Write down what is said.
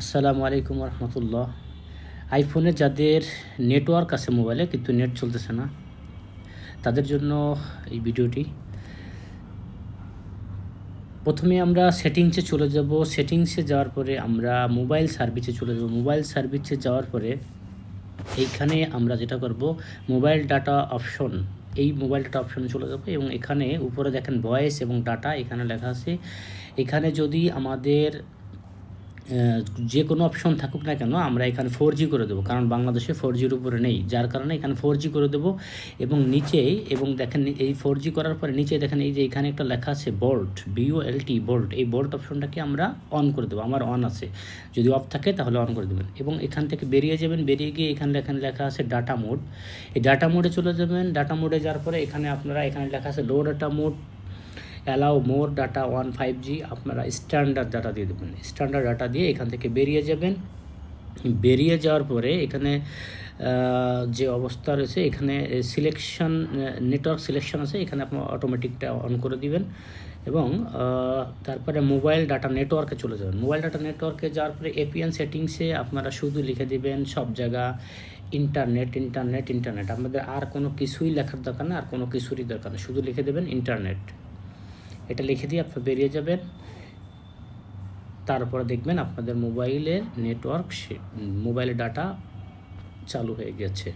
আসসালামু আলাইকুম রহমতুল্লাহ। আইফোনে যাদের নেটওয়ার্ক আছে মোবাইলে কিন্তু নেট চলতেছে না, তাদের জন্য এই ভিডিওটি। প্রথমে আমরা সেটিংসে চলে যাব। সেটিংসে যাওয়ার পরে আমরা মোবাইল সার্ভিসে চলে যাব। মোবাইল সার্ভিসে যাওয়ার পরে এইখানে আমরা যেটা করব, মোবাইল ডাটা অপশন, এই মোবাইল ডাটা অপশনে চলে যাব এবং এখানে উপরে দেখেন ভয়েস এবং ডাটা এখানে লেখা আছে। এখানে যদি আমাদের যে কোনো অপশন থাকুক না কেন, আমরা এখানে 4G করে দেবো, কারণ বাংলাদেশে 4Gর উপরে নেই, যার কারণে এখানে 4G করে দেবো। এবং নিচেই এবং দেখেন এই 4G করার পরে নিচে দেখেন এই যে এখানে একটা লেখা আছে বোল্ট, BOLT বোল্ট, এই বোল্ট অপশনটাকে আমরা অন করে দেবো। আমার অন আছে, যদি অফ থাকে তাহলে অন করে দেবেন এবং এখান থেকে বেরিয়ে যাবেন। বেরিয়ে গিয়ে এখানে লেখা আছে ডাটা মোড, এই ডাটা মোডে চলে যাবেন। ডাটা মোডে যাওয়ার পরে এখানে আপনারা এখানে লেখা আছে low data mode, allow more data on 5G, আপনারা স্ট্যান্ডার্ড ডাটা দিয়ে দেবেন। স্ট্যান্ডার্ড ডাটা দিয়ে এখান থেকে বেরিয়ে যাবেন। বেরিয়ে যাওয়ার পরে এখানে যে অবস্থা রয়েছে, এখানে সিলেকশন, নেটওয়ার্ক সিলেকশন আছে, এখানে আপনার অটোমেটিকটা অন করে দিবেন এবং তারপরে মোবাইল ডাটা নেটওয়ার্কে চলে যাবেন। মোবাইল ডাটা নেটওয়ার্কে যাওয়ার পরে এপিএন সেটিংসে আপনারা শুধু লিখে দিবেন সব জায়গা ইন্টারনেট ইন্টারনেট ইন্টারনেট। আপনাদের আর কোনো কিছুই লেখার দরকার না, আর কোনো কিছুরই দরকার না, শুধু লিখে দেবেন ইন্টারনেট। এটা লিখে দিয়ে আপনারা বেরিয়ে যাবেন। তারপরে দেখবেন আপনাদের মোবাইলের নেটওয়ার্ক, মোবাইলের ডাটা চালু হয়ে গেছে।